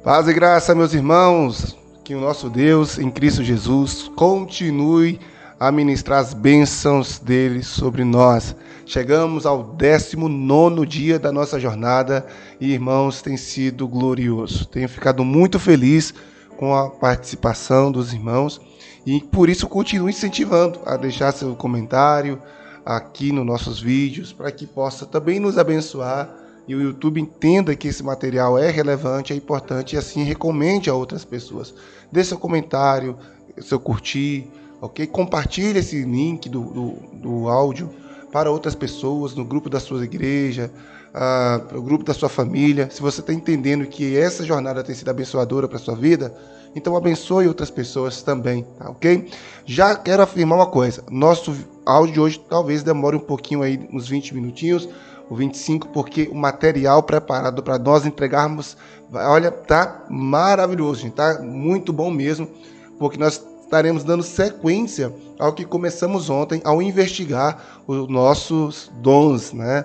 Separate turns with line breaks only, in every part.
Paz e graça, meus irmãos, que o nosso Deus em Cristo Jesus continue a ministrar as bênçãos dele sobre nós. Chegamos ao 19º dia da nossa jornada e, irmãos, tem sido glorioso. Tenho ficado muito feliz com a participação dos irmãos e por isso continuo incentivando a deixar seu comentário aqui nos nossos vídeos para que possa também nos abençoar e o YouTube entenda que esse material é relevante, é importante e assim recomende a outras pessoas. Dê seu comentário, seu curtir, ok? Compartilhe esse link do áudio para outras pessoas, no grupo da sua igreja, no grupo da sua família. Se você está entendendo que essa jornada tem sido abençoadora para a sua vida, então abençoe outras pessoas também, tá, ok? Já quero afirmar uma coisa, nosso áudio de hoje talvez demore um pouquinho aí, uns 20 minutinhos, o 25, porque o material preparado para nós entregarmos, olha, tá maravilhoso, gente, tá muito bom mesmo, porque nós estaremos dando sequência ao que começamos ontem, ao investigar os nossos dons, né?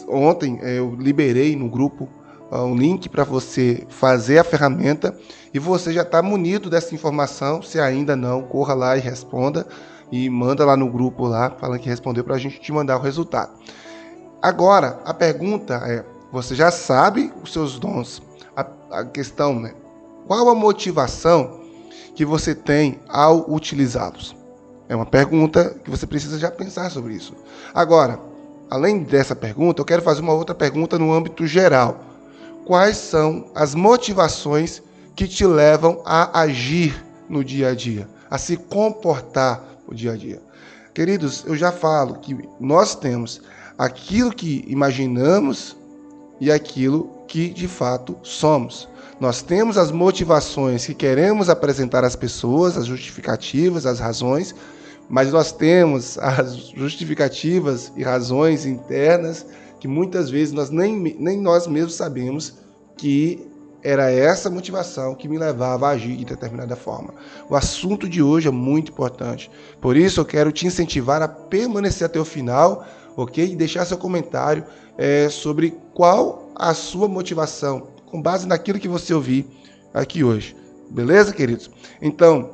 Ontem eu liberei no grupo um link para você fazer a ferramenta e você já está munido dessa informação. Se ainda não, corra lá e responda e manda lá no grupo lá, falando que respondeu, para a gente te mandar o resultado. Agora, a pergunta é, você já sabe os seus dons, a questão, né? Qual a motivação que você tem ao utilizá-los? É uma pergunta que você precisa já pensar sobre isso. Agora, além dessa pergunta, eu quero fazer uma outra pergunta no âmbito geral. Quais são as motivações que te levam a agir no dia a dia, a se comportar no dia a dia? Queridos, eu já falo que nós temos aquilo que imaginamos e aquilo que de fato somos. Nós temos as motivações que queremos apresentar às pessoas, as justificativas, as razões, mas nós temos as justificativas e razões internas que muitas vezes nós nem nós mesmos sabemos que era essa motivação que me levava a agir de determinada forma. O assunto de hoje é muito importante. Por isso eu quero te incentivar a permanecer até o final, ok? E deixar seu comentário sobre qual a sua motivação, com base naquilo que você ouvir aqui hoje. Beleza, queridos? Então,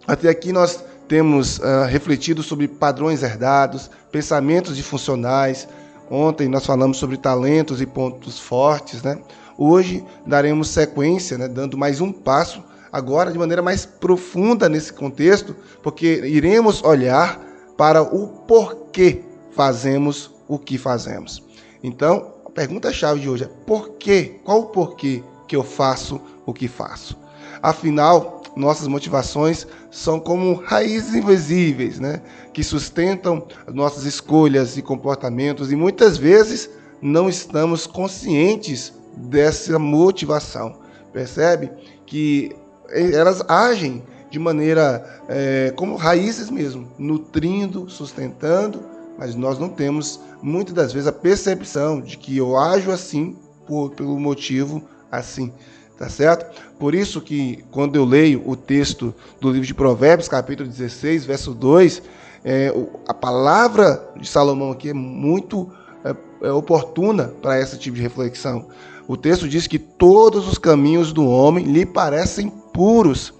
até aqui nós temos refletido sobre padrões herdados, pensamentos disfuncionais. Ontem nós falamos sobre talentos e pontos fortes, né? Hoje daremos sequência, né, dando mais um passo, agora de maneira mais profunda nesse contexto, porque iremos olhar para o porquê fazemos o que fazemos. Então, a pergunta-chave de hoje é por quê? Qual o porquê que eu faço o que faço? Afinal, nossas motivações são como raízes invisíveis, né, que sustentam nossas escolhas e comportamentos e muitas vezes não estamos conscientes dessa motivação. Percebe que elas agem de maneira como raízes mesmo, nutrindo, sustentando, mas nós não temos muitas das vezes a percepção de que eu ajo assim pelo motivo assim. Tá certo? Por isso que quando eu leio o texto do livro de Provérbios, capítulo 16, verso 2, a palavra de Salomão aqui é muito oportuna para esse tipo de reflexão. O texto diz que todos os caminhos do homem lhe parecem puros,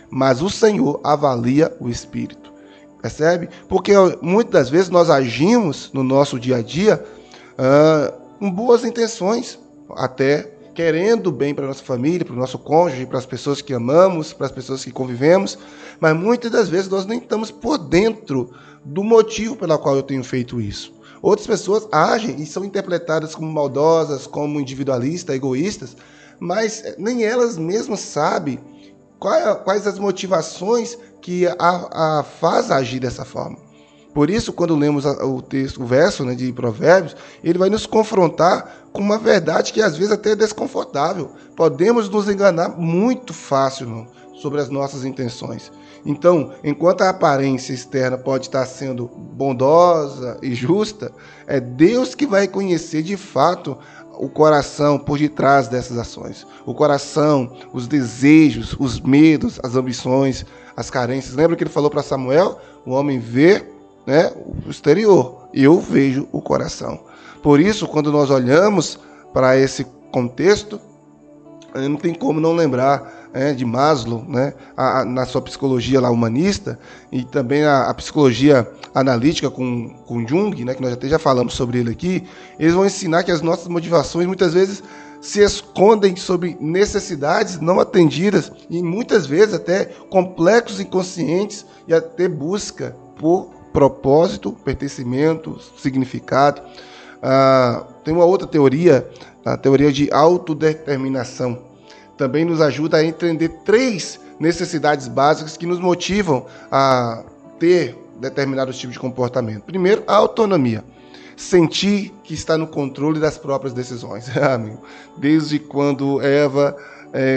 mas o Senhor avalia o espírito. Percebe? Porque muitas das vezes nós agimos no nosso dia a dia com boas intenções, até querendo bem para a nossa família, para o nosso cônjuge, para as pessoas que amamos, para as pessoas que convivemos, mas muitas das vezes nós nem estamos por dentro do motivo pelo qual eu tenho feito isso. Outras pessoas agem e são interpretadas como maldosas, como individualistas, egoístas, mas nem elas mesmas sabem quais as motivações que a faz agir dessa forma. Por isso, quando lemos o verso, né, de Provérbios, ele vai nos confrontar com uma verdade que às vezes até é desconfortável. Podemos nos enganar muito fácil sobre as nossas intenções. Então, enquanto a aparência externa pode estar sendo bondosa e justa, é Deus que vai conhecer de fato o coração por detrás dessas ações. O coração, os desejos, os medos, as ambições, as carências. Lembra que ele falou para Samuel? O homem vê, né, o exterior, eu vejo o coração. Por isso, quando nós olhamos para esse contexto, não tem como não lembrar de Maslow, né, na sua psicologia lá humanista, e também a psicologia analítica com Jung, né, que nós até já falamos sobre ele aqui. Eles vão ensinar que as nossas motivações muitas vezes se escondem sobre necessidades não atendidas e muitas vezes até complexos inconscientes e até busca por propósito, pertencimento, significado. Tem uma outra teoria, a teoria de autodeterminação. Também nos ajuda a entender 3 necessidades básicas que nos motivam a ter determinados tipos de comportamento. Primeiro, a autonomia. Sentir que está no controle das próprias decisões. Desde quando Eva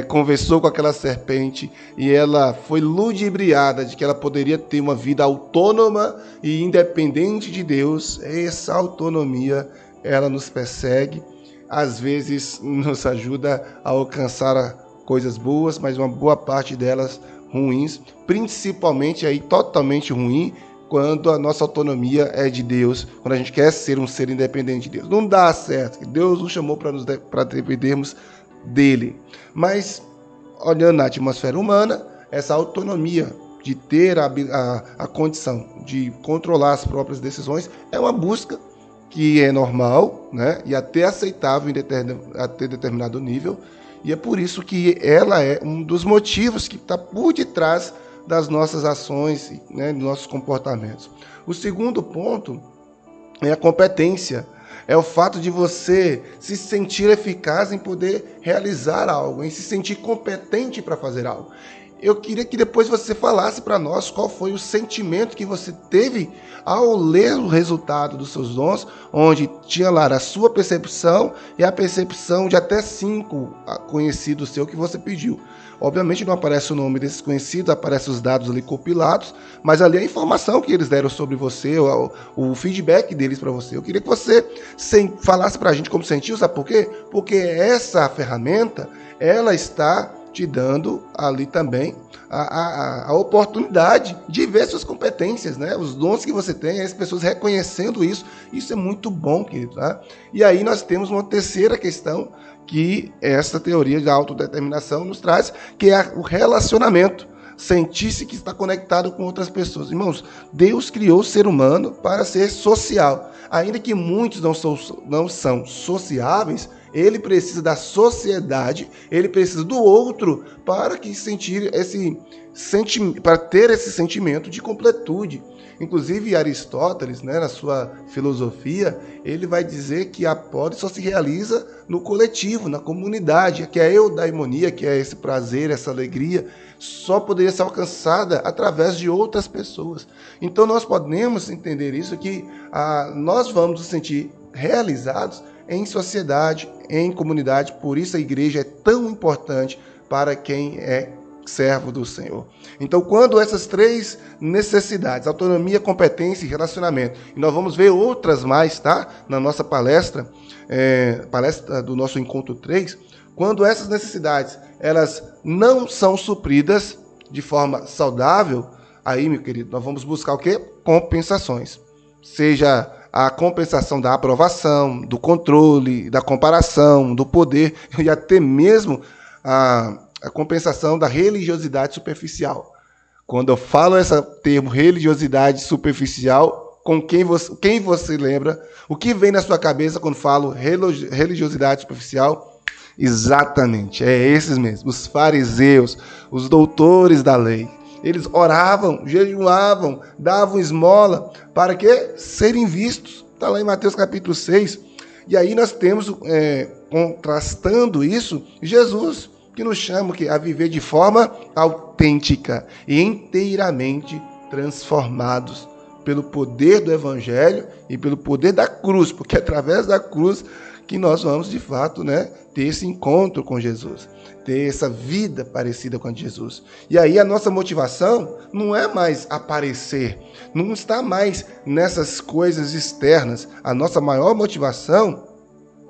conversou com aquela serpente e ela foi ludibriada de que ela poderia ter uma vida autônoma e independente de Deus, essa autonomia ela nos persegue, às vezes nos ajuda a alcançar coisas boas, mas uma boa parte delas ruins, principalmente aí totalmente ruim, quando a nossa autonomia é de Deus, quando a gente quer ser um ser independente de Deus. Não dá certo, Deus nos chamou para dependermos dele. Mas, olhando na atmosfera humana, essa autonomia de ter a condição de controlar as próprias decisões é uma busca que é normal, né, e até aceitável até determinado nível, e é por isso que ela é um dos motivos que está por detrás das nossas ações, né, dos nossos comportamentos. O segundo ponto é a competência. É o fato de você se sentir eficaz em poder realizar algo, em se sentir competente para fazer algo. Eu queria que depois você falasse para nós qual foi o sentimento que você teve ao ler o resultado dos seus dons, onde tinha lá a sua percepção e a percepção de até 5 conhecidos seu que você pediu. Obviamente não aparece o nome desses conhecidos, aparecem os dados ali compilados, mas ali a informação que eles deram sobre você, o feedback deles para você. Eu queria que você falasse para a gente como sentiu, sabe por quê? Porque essa ferramenta, ela está te dando ali também a oportunidade de ver suas competências, né? Os dons que você tem, as pessoas reconhecendo isso. Isso é muito bom, querido. Tá? E aí nós temos uma terceira questão que essa teoria da autodeterminação nos traz, que é o relacionamento. Sentir-se que está conectado com outras pessoas. Irmãos, Deus criou o ser humano para ser social. Ainda que muitos não são sociáveis, ele precisa da sociedade, ele precisa do outro para para ter esse sentimento de completude. Inclusive Aristóteles, né, na sua filosofia, ele vai dizer que a polis só se realiza no coletivo, na comunidade, que a eudaimonia, que é esse prazer, essa alegria, só poderia ser alcançada através de outras pessoas. Então nós podemos entender isso, que nós vamos nos sentir realizados em sociedade, em comunidade. Por isso a igreja é tão importante para quem é servo do Senhor. Então, quando essas 3 necessidades, autonomia, competência e relacionamento, e nós vamos ver outras mais, tá? Na nossa palestra do nosso encontro 3, quando essas necessidades, elas não são supridas de forma saudável, aí, meu querido, nós vamos buscar o quê? Compensações. Seja a compensação da aprovação, do controle, da comparação, do poder e até mesmo a compensação da religiosidade superficial. Quando eu falo esse termo religiosidade superficial, quem você lembra? O que vem na sua cabeça quando falo religiosidade superficial? Exatamente, é esses mesmos, os fariseus, os doutores da lei. Eles oravam, jejuavam, davam esmola, para que serem vistos. Está lá em Mateus capítulo 6. E aí nós temos, contrastando isso, Jesus, que nos chama a viver de forma autêntica e inteiramente transformados pelo poder do Evangelho e pelo poder da cruz, porque é através da cruz que nós vamos, de fato, né, ter esse encontro com Jesus, ter essa vida parecida com a de Jesus. E aí a nossa motivação não é mais aparecer, não está mais nessas coisas externas. A nossa maior motivação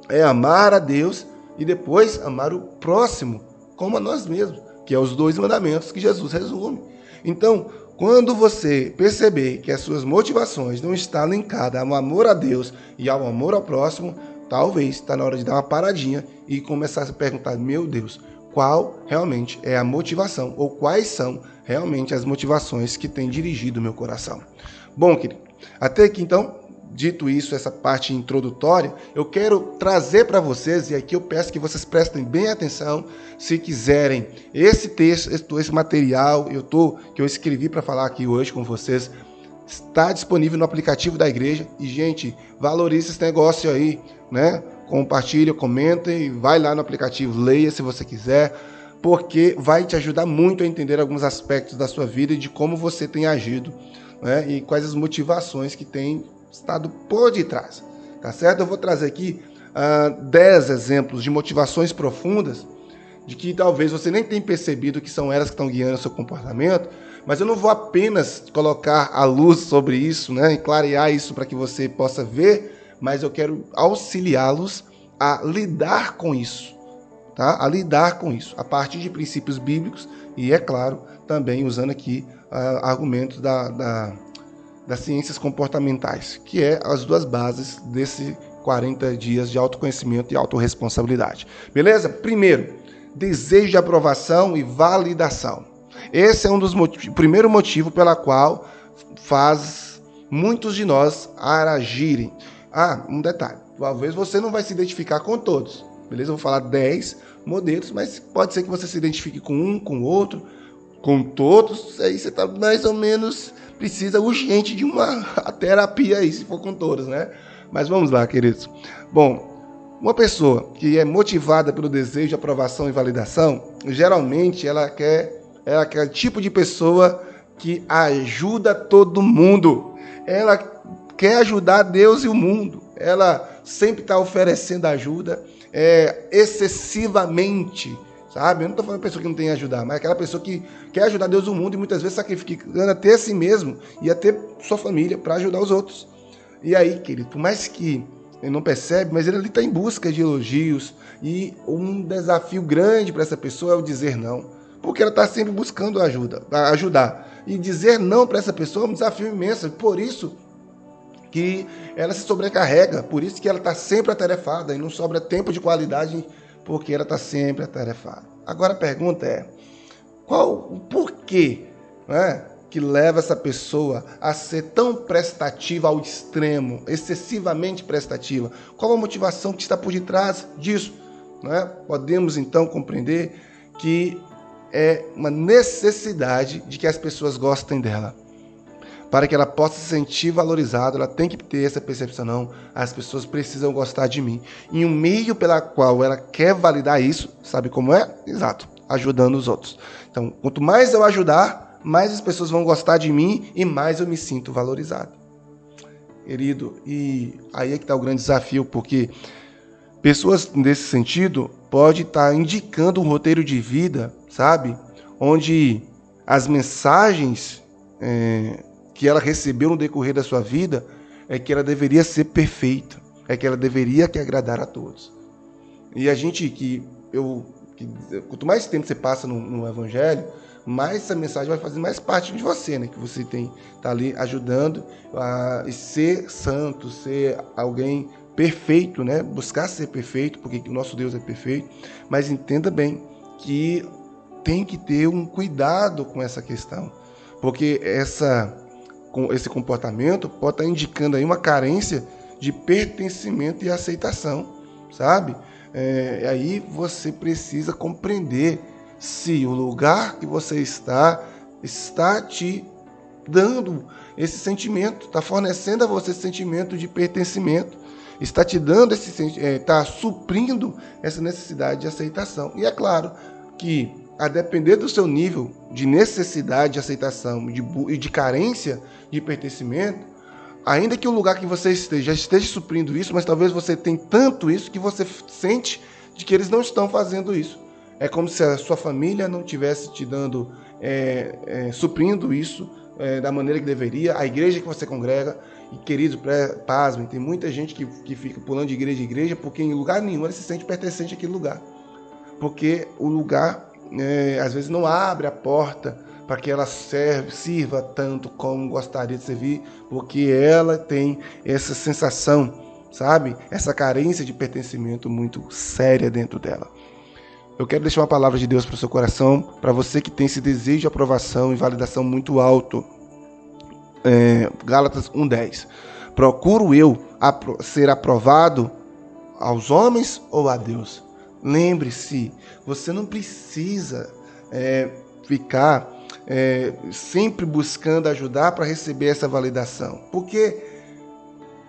é amar a Deus e depois amar o próximo como a nós mesmos, que é os 2 mandamentos que Jesus resume. Então, quando você perceber que as suas motivações não estão linkadas ao amor a Deus e ao amor ao próximo, talvez está na hora de dar uma paradinha e começar a se perguntar, meu Deus, qual realmente é a motivação, ou quais são realmente as motivações que têm dirigido o meu coração. Bom, querido, até aqui então, dito isso, essa parte introdutória, eu quero trazer para vocês, e aqui eu peço que vocês prestem bem atenção, se quiserem, esse texto, esse material que eu escrevi para falar aqui hoje com vocês, está disponível no aplicativo da igreja. E, gente, valorize esse negócio aí, né? Compartilha, comenta e vai lá no aplicativo, leia se você quiser, porque vai te ajudar muito a entender alguns aspectos da sua vida e de como você tem agido, né? E quais as motivações que tem estado por detrás, tá certo? Eu vou trazer aqui 10 exemplos de motivações profundas, de que talvez você nem tenha percebido que são elas que estão guiando o seu comportamento, mas eu não vou apenas colocar a luz sobre isso, né, e clarear isso para que você possa ver, mas eu quero auxiliá-los a lidar com isso, tá? A lidar com isso, a partir de princípios bíblicos e, é claro, também usando aqui argumentos das ciências comportamentais, que é as duas bases desse 40 dias de autoconhecimento e autorresponsabilidade. Beleza? Primeiro, desejo de aprovação e validação. Esse é um dos primeiro motivo pela qual faz muitos de nós agirem. Um detalhe, talvez você não vai se identificar com todos, beleza? Eu vou falar 10 modelos, mas pode ser que você se identifique com um, com outro, com todos, aí você está mais ou menos, precisa urgente de uma terapia aí, se for com todos, né? Mas vamos lá, queridos. Bom, uma pessoa que é motivada pelo desejo de aprovação e validação, geralmente ela quer aquele tipo de pessoa que ajuda todo mundo. Ela quer ajudar Deus e o mundo. Ela sempre está oferecendo ajuda excessivamente, sabe? Eu não estou falando de pessoa que não tem a ajudar, mas aquela pessoa que quer ajudar Deus e o mundo e muitas vezes sacrificando até a si mesmo e até sua família para ajudar os outros. E aí, querido, por mais que ele não percebe, mas ele ali está em busca de elogios, e um desafio grande para essa pessoa é o dizer não, porque ela está sempre buscando ajudar. E dizer não para essa pessoa é um desafio imenso, por isso que ela se sobrecarrega, por isso que ela está sempre atarefada e não sobra tempo de qualidade, porque ela está sempre atarefada. Agora a pergunta é, o porquê, né, que leva essa pessoa a ser tão prestativa ao extremo, excessivamente prestativa? Qual a motivação que está por detrás disso? Né? Podemos então compreender que é uma necessidade de que as pessoas gostem dela. Para que ela possa se sentir valorizada, ela tem que ter essa percepção, não, as pessoas precisam gostar de mim. E um meio pela qual ela quer validar isso, sabe como é? Exato, ajudando os outros. Então, quanto mais eu ajudar, mais as pessoas vão gostar de mim e mais eu me sinto valorizado. Querido, e aí é que está o grande desafio, porque pessoas nesse sentido podem estar indicando um roteiro de vida, sabe? Onde as mensagens que ela recebeu no decorrer da sua vida é que ela deveria ser perfeita, é que ela deveria agradar a todos. E a gente quanto mais tempo você passa no Evangelho, mais essa mensagem vai fazer mais parte de você, né? Que você tá ali ajudando a ser santo, ser alguém perfeito, né? Buscar ser perfeito, porque o nosso Deus é perfeito. Mas entenda bem que tem que ter um cuidado com essa questão, porque esse comportamento pode estar indicando aí uma carência de pertencimento e aceitação, sabe? Aí você precisa compreender se o lugar que você está te dando esse sentimento, está fornecendo a você esse sentimento de pertencimento, está te dando está suprindo essa necessidade de aceitação. E é claro que, a depender do seu nível de necessidade de aceitação e de carência de pertencimento, ainda que o lugar que você esteja suprindo isso, mas talvez você tenha tanto isso que você sente de que eles não estão fazendo isso. É como se a sua família não estivesse te dando, suprindo isso da maneira que deveria, a igreja que você congrega. E, queridos, pasmem, tem muita gente que fica pulando de igreja em igreja porque em lugar nenhum ela se sente pertencente àquele lugar. Porque o lugar, às vezes, não abre a porta para que ela sirva tanto como gostaria de servir, porque ela tem essa sensação sabe? Essa carência de pertencimento muito séria dentro dela. Eu quero deixar uma palavra de Deus para o seu coração, para você que tem esse desejo de aprovação e validação muito alto. Gálatas 1:10. Procuro eu ser aprovado aos homens ou a Deus? Lembre-se, você não precisa ficar sempre buscando ajudar para receber essa validação, porque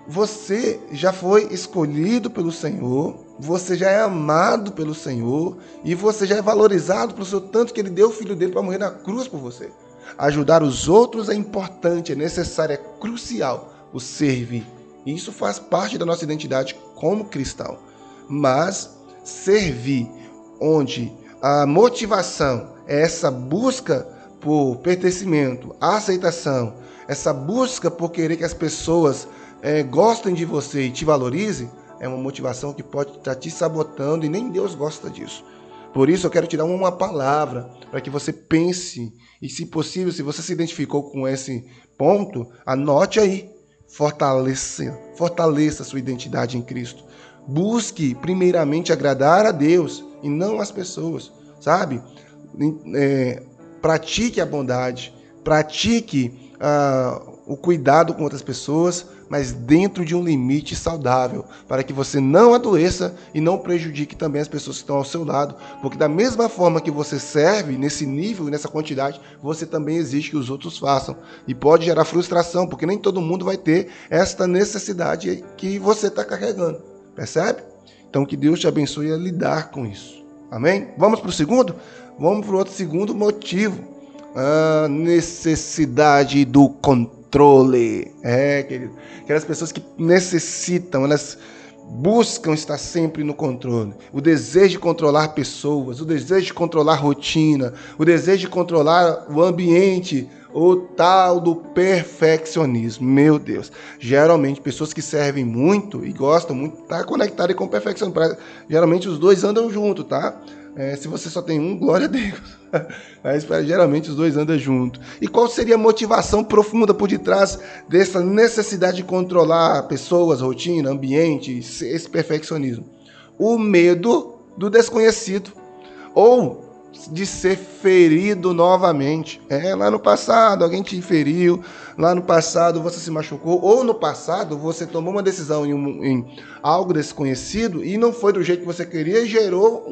você já foi escolhido pelo Senhor, você já é amado pelo Senhor e você já é valorizado pelo seu tanto que Ele deu o Filho dele para morrer na cruz por você. Ajudar os outros é importante, é necessário, é crucial o servir. E isso faz parte da nossa identidade como cristão. Mas servir onde a motivação é essa busca por pertencimento, aceitação, essa busca por querer que as pessoas gostem de você e te valorizem, é uma motivação que pode estar te sabotando e nem Deus gosta disso. Por isso eu quero te dar uma palavra para que você pense e, se possível, se você se identificou com esse ponto, anote aí. Fortaleça a sua identidade em Cristo. Busque primeiramente agradar a Deus e não as pessoas, sabe? Pratique a bondade, pratique o cuidado com outras pessoas, mas dentro de um limite saudável, para que você não adoeça e não prejudique também as pessoas que estão ao seu lado, porque da mesma forma que você serve nesse nível, nessa quantidade, você também exige que os outros façam, e pode gerar frustração, porque nem todo mundo vai ter esta necessidade que você está carregando, percebe? Então que Deus te abençoe a lidar com isso, amém? Vamos para o segundo? Vamos para o outro segundo motivo, a necessidade do controle. Querido. Aquelas pessoas que necessitam, elas buscam estar sempre no controle. O desejo de controlar pessoas, o desejo de controlar a rotina, o desejo de controlar o ambiente, o tal do perfeccionismo. Meu Deus. Geralmente, pessoas que servem muito e gostam muito, tá conectadas com o perfeccionismo. Geralmente, os dois andam juntos, tá? Se você só tem um, glória a Deus. Mas geralmente os dois andam juntos. E qual seria a motivação profunda por detrás dessa necessidade de controlar pessoas, rotina, ambiente, esse perfeccionismo? O medo do desconhecido. Ou de ser ferido novamente. Lá no passado alguém te feriu, lá no passado você se machucou, ou no passado você tomou uma decisão em algo desconhecido e não foi do jeito que você queria e gerou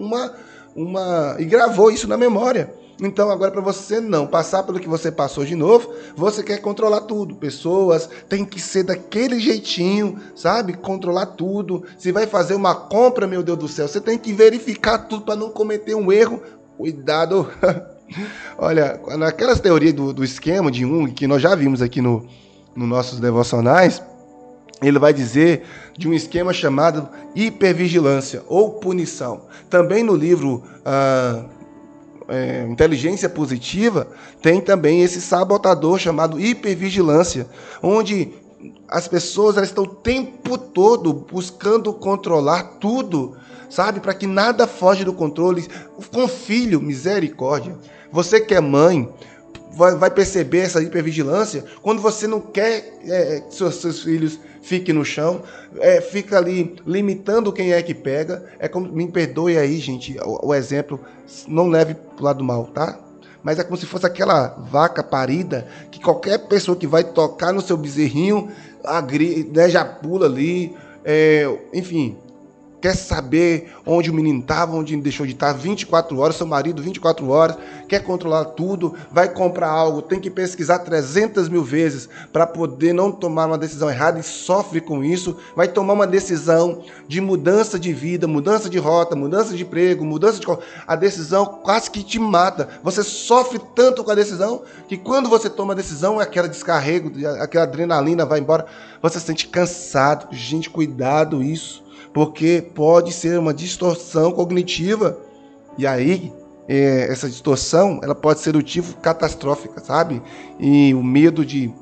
e gravou isso na memória. Então agora, para você não passar pelo que você passou de novo, você quer controlar tudo. Pessoas tem que ser daquele jeitinho, sabe? Controlar tudo. Se vai fazer uma compra, meu Deus do céu, você tem que verificar tudo para não cometer um erro. Cuidado. Olha, naquelas teorias do esquema de Jung, que nós já vimos aqui nos nossos devocionais, ele vai dizer de um esquema chamado hipervigilância ou punição. Também no livro Inteligência Positiva, tem também esse sabotador chamado hipervigilância, onde as pessoas elas estão o tempo todo buscando controlar tudo, sabe? Para que nada foge do controle. Com filho, misericórdia. Você que é mãe, vai perceber essa hipervigilância quando você não quer que seus filhos fiquem no chão, fica ali limitando quem é que pega. Me perdoe aí, gente, o exemplo, não leve pro lado mal, tá? Mas é como se fosse aquela vaca parida que qualquer pessoa que vai tocar no seu bezerrinho já pula ali, enfim. Quer saber onde o menino estava, onde ele deixou de estar 24 horas, seu marido 24 horas, quer controlar tudo, vai comprar algo, tem que pesquisar 300 mil vezes para poder não tomar uma decisão errada e sofre com isso, vai tomar uma decisão de mudança de vida, mudança de rota, mudança de emprego, a decisão quase que te mata. Você sofre tanto com a decisão que quando você toma a decisão, aquela descarrego, aquela adrenalina vai embora, você se sente cansado. Gente, cuidado isso. Porque pode ser uma distorção cognitiva. E aí, essa distorção, ela pode ser do tipo catastrófica, sabe? E o medo de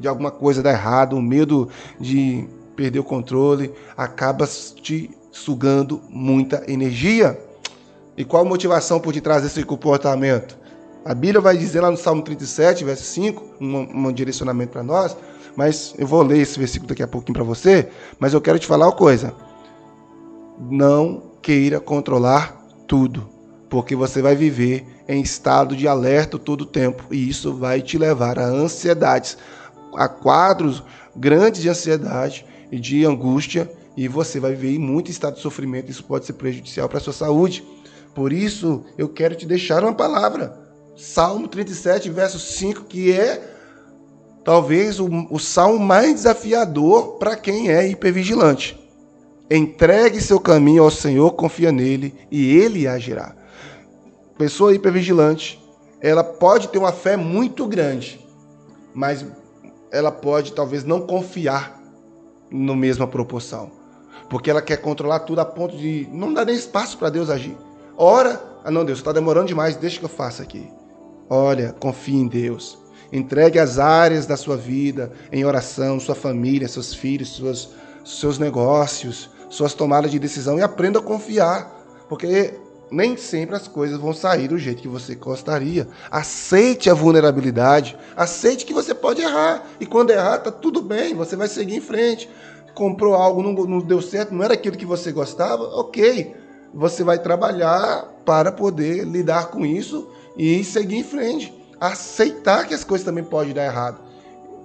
alguma coisa dar errado, o medo de perder o controle, acaba te sugando muita energia. E qual a motivação por detrás desse comportamento? A Bíblia vai dizer lá no Salmo 37, verso 5, um direcionamento para nós, mas eu vou ler esse versículo daqui a pouquinho para você, mas eu quero te falar uma coisa. Não queira controlar tudo, porque você vai viver em estado de alerta todo o tempo, e isso vai te levar a ansiedades, a quadros grandes de ansiedade e de angústia, e você vai viver em muito estado de sofrimento. Isso pode ser prejudicial para a sua saúde. Por isso, eu quero te deixar uma palavra. Salmo 37, verso 5, que é talvez o salmo mais desafiador para quem é hipervigilante. Entregue seu caminho ao Senhor, confia nele e ele agirá. Pessoa hipervigilante, ela pode ter uma fé muito grande, mas ela pode talvez não confiar na mesma proporção, porque ela quer controlar tudo a ponto de não dar nem espaço para Deus agir. Ora, não, Deus, está demorando demais, deixa que eu faça aqui. Olha, confie em Deus. Entregue as áreas da sua vida em oração, sua família, seus filhos, seus negócios, suas tomadas de decisão, e aprenda a confiar, porque nem sempre as coisas vão sair do jeito que você gostaria. Aceite a vulnerabilidade, aceite que você pode errar, e quando errar, tá tudo bem, você vai seguir em frente. Comprou algo, não deu certo, não era aquilo que você gostava, ok, você vai trabalhar para poder lidar com isso e seguir em frente. Aceitar que as coisas também podem dar errado,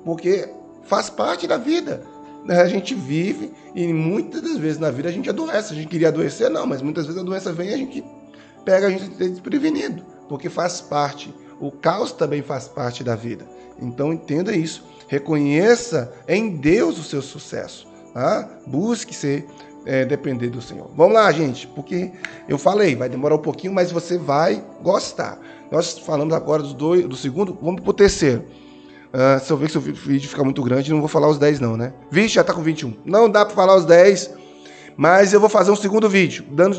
porque faz parte da vida. A gente vive e muitas das vezes na vida a gente adoece. A gente queria adoecer, não, mas muitas vezes a doença vem e a gente pega a gente desprevenido, porque faz parte. O caos também faz parte da vida. Então entenda isso. Reconheça em Deus o seu sucesso. Tá? Busque depender do Senhor. Vamos lá, gente, porque eu falei, vai demorar um pouquinho, mas você vai gostar. Nós falamos agora do segundo, vamos para o terceiro. Se eu ver que seu vídeo fica muito grande, não vou falar os 10 não, né? Vixe, já tá com 21. Não dá para falar os 10, mas eu vou fazer um segundo vídeo, dando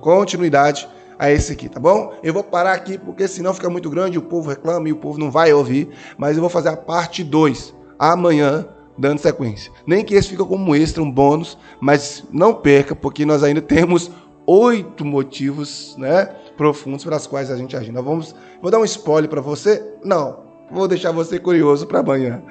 continuidade a esse aqui, tá bom? Eu vou parar aqui, porque senão fica muito grande, o povo reclama e o povo não vai ouvir, mas eu vou fazer a parte 2 amanhã, dando sequência. Nem que esse fica como extra, um bônus, mas não perca, porque nós ainda temos 8 motivos, né, profundos pelas quais a gente agir. Vou dar um spoiler para você? Não. Vou deixar você curioso para amanhã.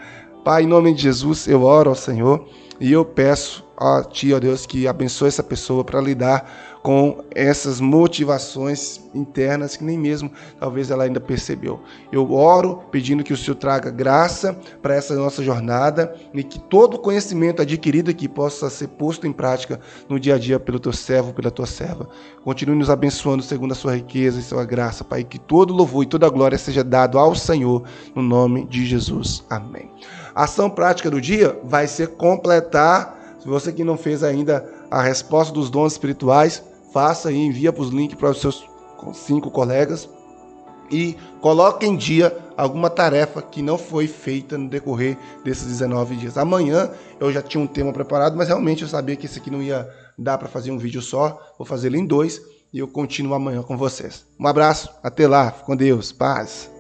Pai, em nome de Jesus, eu oro ao Senhor e eu peço a Ti, ó Deus, que abençoe essa pessoa para lidar com essas motivações internas que nem mesmo talvez ela ainda percebeu. Eu oro pedindo que o Senhor traga graça para essa nossa jornada e que todo o conhecimento adquirido aqui possa ser posto em prática no dia a dia pelo Teu servo, pela Tua serva. Continue nos abençoando segundo a Sua riqueza e Sua graça, Pai, que todo louvor e toda glória seja dado ao Senhor, no nome de Jesus. Amém. A ação prática do dia vai ser completar. Se você que não fez ainda a resposta dos dons espirituais, faça e envia para os links para os seus 5 colegas e coloque em dia alguma tarefa que não foi feita no decorrer desses 19 dias. Amanhã eu já tinha um tema preparado, mas realmente eu sabia que esse aqui não ia dar para fazer um vídeo só. Vou fazer ele em 2 e eu continuo amanhã com vocês. Um abraço, até lá, com Deus, paz.